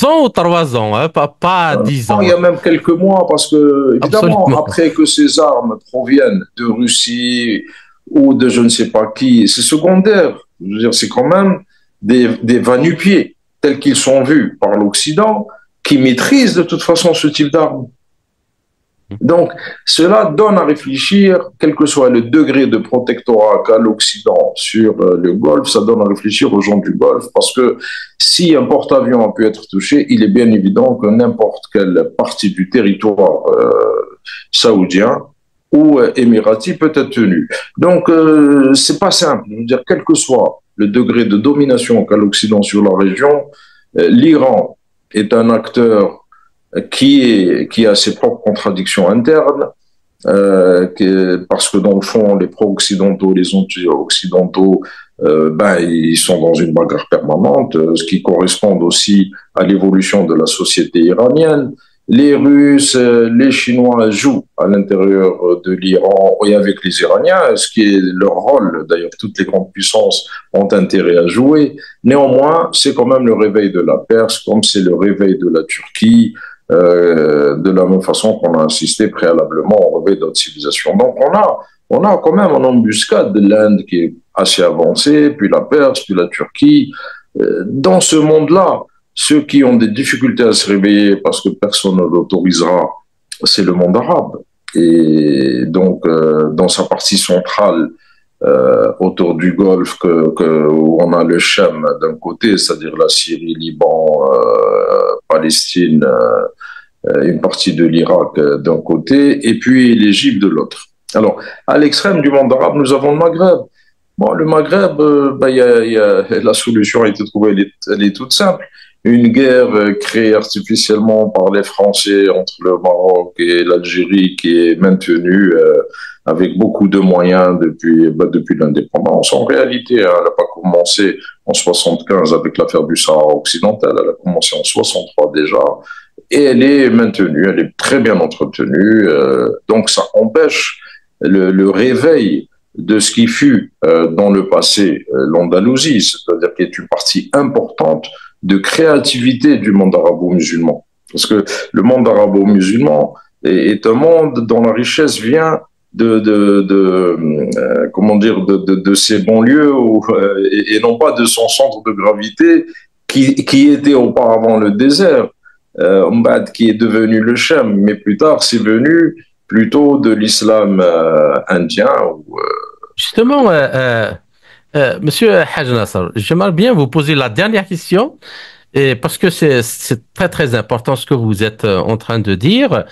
ans ou 3 ans, hein, pas 10 ans. Il y a même quelques mois, parce que, évidemment, après que ces armes proviennent de Russie ou de je ne sais pas qui, c'est secondaire. Je veux dire, c'est quand même des va-nu-pieds tels qu'ils sont vus par l'Occident, qui maîtrisent de toute façon ce type d'armes. Donc, cela donne à réfléchir, quel que soit le degré de protectorat qu'a l'Occident sur le Golfe, ça donne à réfléchir aux gens du Golfe, parce que si un porte-avions a pu être touché, il est bien évident que n'importe quelle partie du territoire saoudien ou émirati peut être tenue. Donc, c'est pas simple. Je veux dire, quel que soit le degré de domination qu'a l'Occident sur la région, l'Iran est un acteur qui a ses propres contradictions internes, parce que dans le fond, les pro-occidentaux, les anti-occidentaux, ils sont dans une bagarre permanente, ce qui correspond aussi à l'évolution de la société iranienne. Les Russes, les Chinois jouent à l'intérieur de l'Iran et avec les Iraniens, ce qui est leur rôle. D'ailleurs, toutes les grandes puissances ont intérêt à jouer. Néanmoins, c'est quand même le réveil de la Perse, comme c'est le réveil de la Turquie, de la même façon qu'on a assisté préalablement au réveil d'autres civilisations. Donc on a quand même en embuscade de l'Inde qui est assez avancée, puis la Perse, puis la Turquie. Dans ce monde-là, ceux qui ont des difficultés à se réveiller parce que personne ne l'autorisera, c'est le monde arabe. Et donc, dans sa partie centrale, autour du Golfe, où on a le Chem d'un côté, c'est-à-dire la Syrie, Liban, Palestine, une partie de l'Irak d'un côté, et puis l'Égypte de l'autre. Alors, à l'extrême du monde arabe, nous avons le Maghreb. Bon, le Maghreb, la solution a été trouvée, elle est toute simple. Une guerre créée artificiellement par les Français entre le Maroc et l'Algérie qui est maintenue avec beaucoup de moyens depuis l'indépendance. En réalité, elle n'a pas commencé en 75 avec l'affaire du Sahara occidental, elle a commencé en 63 déjà, et elle est maintenue, elle est très bien entretenue, donc ça empêche le réveil de ce qui fut dans le passé l'Andalousie, c'est-à-dire qui est une partie importante de créativité du monde arabo-musulman. Parce que le monde arabo-musulman est un monde dont la richesse vient de ses banlieues et non pas de son centre de gravité qui était auparavant le désert, qui est devenu le Chem, mais plus tard c'est venu plutôt de l'islam indien. Justement, Monsieur Haj Nasser, j'aimerais bien vous poser la dernière question, parce que c'est très très important ce que vous êtes en train de dire.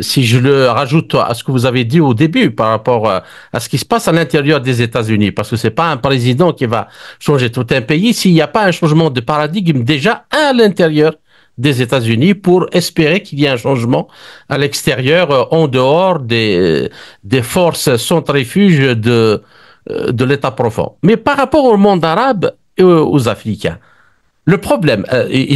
Si je le rajoute à ce que vous avez dit au début par rapport à ce qui se passe à l'intérieur des États-Unis, parce que c'est pas un président qui va changer tout un pays s'il n'y a pas un changement de paradigme déjà à l'intérieur des États-Unis pour espérer qu'il y ait un changement à l'extérieur, en dehors des forces centrifuges de l'État profond. Mais par rapport au monde arabe et aux Africains, le problème, et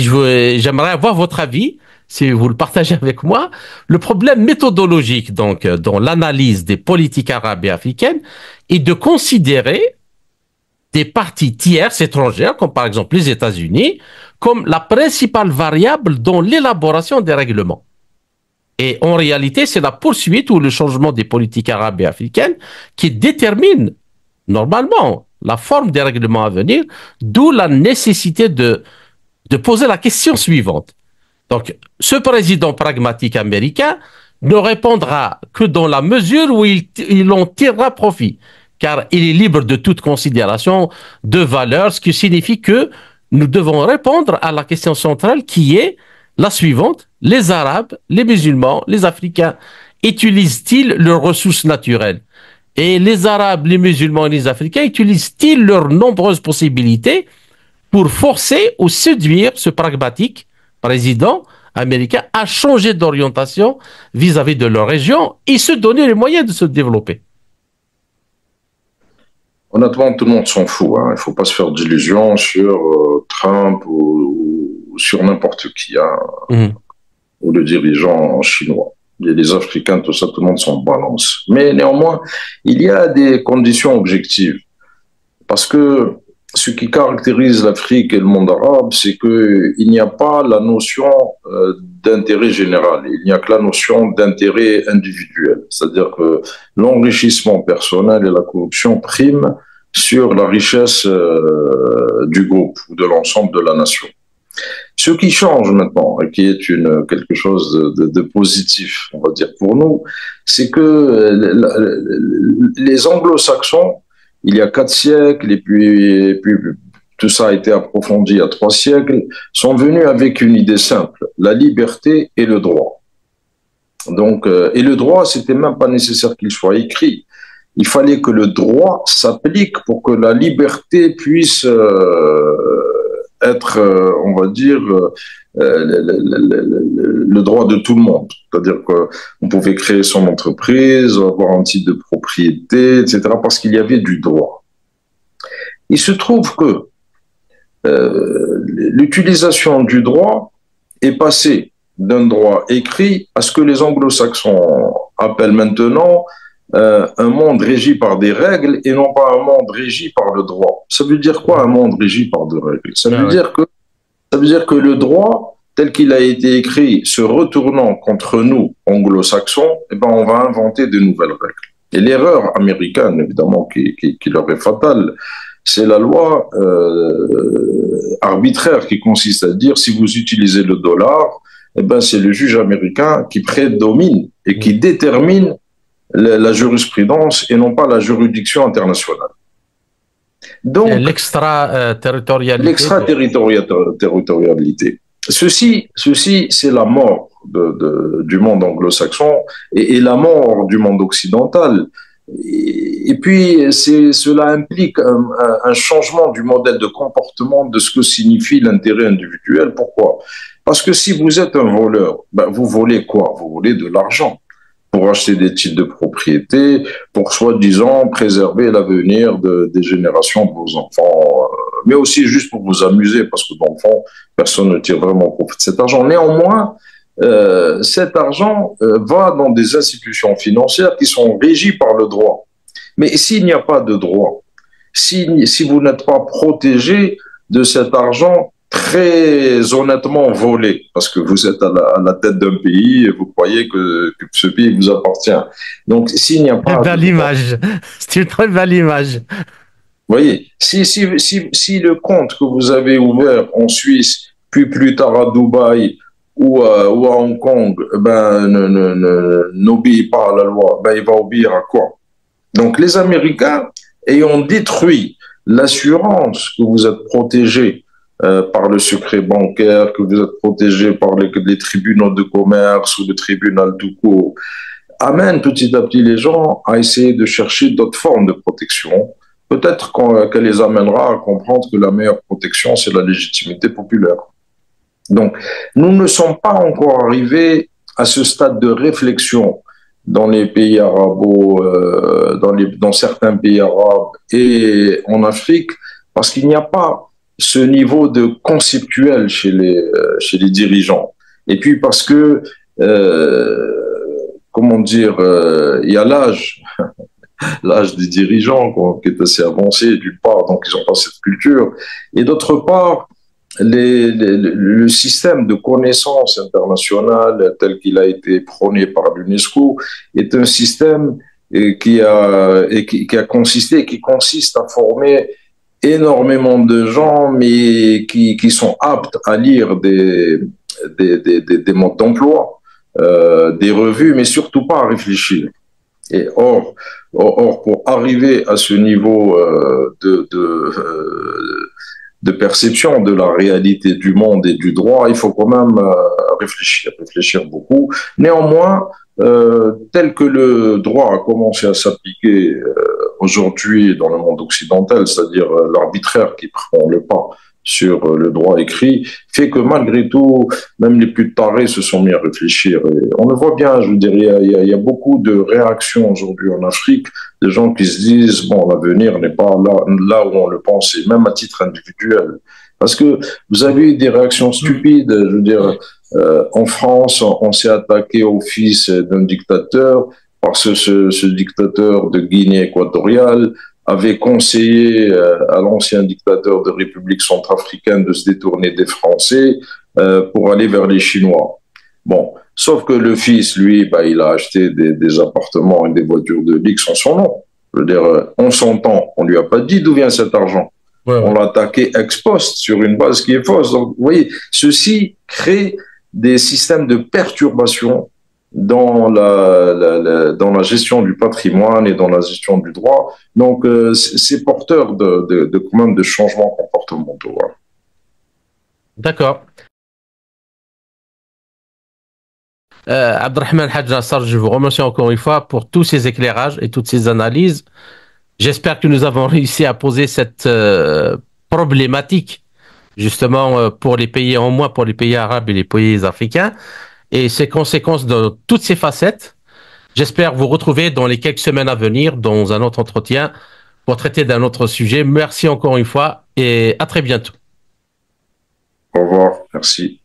j'aimerais avoir votre avis, si vous le partagez avec moi, le problème méthodologique donc dans l'analyse des politiques arabes et africaines est de considérer des parties tierces étrangères, comme par exemple les États-Unis, comme la principale variable dans l'élaboration des règlements. Et en réalité, c'est la poursuite ou le changement des politiques arabes et africaines qui détermine normalement la forme des règlements à venir, d'où la nécessité de poser la question suivante. Donc, ce président pragmatique américain ne répondra que dans la mesure où il en tirera profit, car il est libre de toute considération de valeur, ce qui signifie que nous devons répondre à la question centrale qui est la suivante. Les Arabes, les musulmans, les Africains utilisent-ils leurs ressources naturelles? Et les Arabes, les musulmans et les Africains utilisent-ils leurs nombreuses possibilités pour forcer ou séduire ce pragmatique président américain à changer d'orientation vis-à-vis de leur région et se donner les moyens de se développer? Honnêtement, tout le monde s'en fout. Hein. Il ne faut pas se faire d'illusions sur Trump ou sur n'importe qui, hein, ou le dirigeant chinois. Les Africains, tout ça, tout le monde s'en balance. Mais néanmoins, il y a des conditions objectives. Parce que ce qui caractérise l'Afrique et le monde arabe, c'est qu'il n'y a pas la notion d'intérêt général. Il n'y a que la notion d'intérêt individuel. C'est-à-dire que l'enrichissement personnel et la corruption priment sur la richesse du groupe ou de l'ensemble de la nation. Ce qui change maintenant, et qui est quelque chose de positif, on va dire, pour nous, c'est que les anglo-saxons, il y a 4 siècles, et puis tout ça a été approfondi il y a 3 siècles, sont venus avec une idée simple, la liberté et le droit. Donc, et le droit, c'était même pas nécessaire qu'il soit écrit. Il fallait que le droit s'applique pour que la liberté puisse être, on va dire, le droit de tout le monde. C'est-à-dire qu'on pouvait créer son entreprise, avoir un titre de propriété, etc., parce qu'il y avait du droit. Il se trouve que l'utilisation du droit est passée d'un droit écrit à ce que les anglo-saxons appellent maintenant un monde régi par des règles et non pas un monde régi par le droit. Ça veut dire quoi, un monde régi par des règles? Ça veut dire que le droit, tel qu'il a été écrit, se retournant contre nous, anglo-saxons, eh ben, on va inventer de nouvelles règles. Et l'erreur américaine, évidemment, qui leur est fatale, c'est la loi arbitraire qui consiste à dire si vous utilisez le dollar, eh ben, c'est le juge américain qui prédomine et qui détermine la jurisprudence et non pas la juridiction internationale. Donc, l'extraterritorialité. Ceci, c'est la mort du monde anglo-saxon et la mort du monde occidental. Et puis, cela implique un changement du modèle de comportement de ce que signifie l'intérêt individuel. Pourquoi? Parce que si vous êtes un voleur, ben, vous volez quoi? Vous volez de l'argent pour acheter des titres de propriété, pour soi-disant préserver l'avenir des générations de vos enfants, mais aussi juste pour vous amuser, parce que dans le fond, personne ne tire vraiment profit de cet argent. Néanmoins, cet argent va dans des institutions financières qui sont régies par le droit. Mais s'il n'y a pas de droit, si vous n'êtes pas protégé de cet argent très honnêtement volé, parce que vous êtes à la tête d'un pays et vous croyez que ce pays vous appartient. Donc, s'il n'y a pas... Belle image. C'est une très belle image. Vous voyez, si le compte que vous avez ouvert en Suisse, puis plus tard à Dubaï ou à Hong Kong, ben, n'obéit pas à la loi, ben, il va obéir à quoi? Donc, les Américains, ayant détruit l'assurance que vous êtes protégé par le secret bancaire, que vous êtes protégé par les tribunaux de commerce ou le tribunal tout court, amène petit à petit les gens à essayer de chercher d'autres formes de protection. Peut-être qu'elle les amènera à comprendre que la meilleure protection, c'est la légitimité populaire. Donc, nous ne sommes pas encore arrivés à ce stade de réflexion dans les pays arabes, dans certains pays arabes et en Afrique, parce qu'il n'y a pas ce niveau de conceptuel chez les dirigeants. Et puis parce que, comment dire, il y a l'âge des dirigeants qui est assez avancé d'une part, donc ils n'ont pas cette culture, et d'autre part, le système de connaissance internationale tel qu'il a été prôné par l'UNESCO est un système qui consiste à former énormément de gens, mais qui sont aptes à lire des modes d'emploi, des revues, mais surtout pas à réfléchir. Et pour arriver à ce niveau de perception de la réalité du monde et du droit, il faut quand même réfléchir beaucoup. Néanmoins, tel que le droit a commencé à s'appliquer aujourd'hui dans le monde occidental, c'est-à-dire l'arbitraire qui prend le pas sur le droit écrit, fait que malgré tout, même les plus tarés se sont mis à réfléchir. Et on le voit bien, je veux dire, il y a beaucoup de réactions aujourd'hui en Afrique, des gens qui se disent, bon, l'avenir n'est pas là où on le pensait, même à titre individuel. Parce que vous avez eu des réactions stupides, je veux dire, en France, on s'est attaqué au fils d'un dictateur parce que ce dictateur de Guinée équatoriale avait conseillé à l'ancien dictateur de République centrafricaine de se détourner des Français pour aller vers les Chinois. Bon, sauf que le fils, lui, bah, il a acheté des appartements et des voitures de luxe en son nom. Je veux dire, on s'entend, on lui a pas dit d'où vient cet argent. Ouais, On ouais. l'a attaqué ex post sur une base qui est fausse. Donc, vous voyez, ceci crée des systèmes de perturbation dans la gestion du patrimoine et dans la gestion du droit. Donc, c'est porteur quand même de changements comportementaux. Voilà. D'accord. Abdelrahman Hadj Nassar, je vous remercie encore une fois pour tous ces éclairages et toutes ces analyses. J'espère que nous avons réussi à poser cette problématique, justement, pour les pays, en moins pour les pays arabes et les pays africains, et ses conséquences de toutes ces facettes. J'espère vous retrouver dans les quelques semaines à venir dans un autre entretien pour traiter d'un autre sujet. Merci encore une fois et à très bientôt. Au revoir. Merci.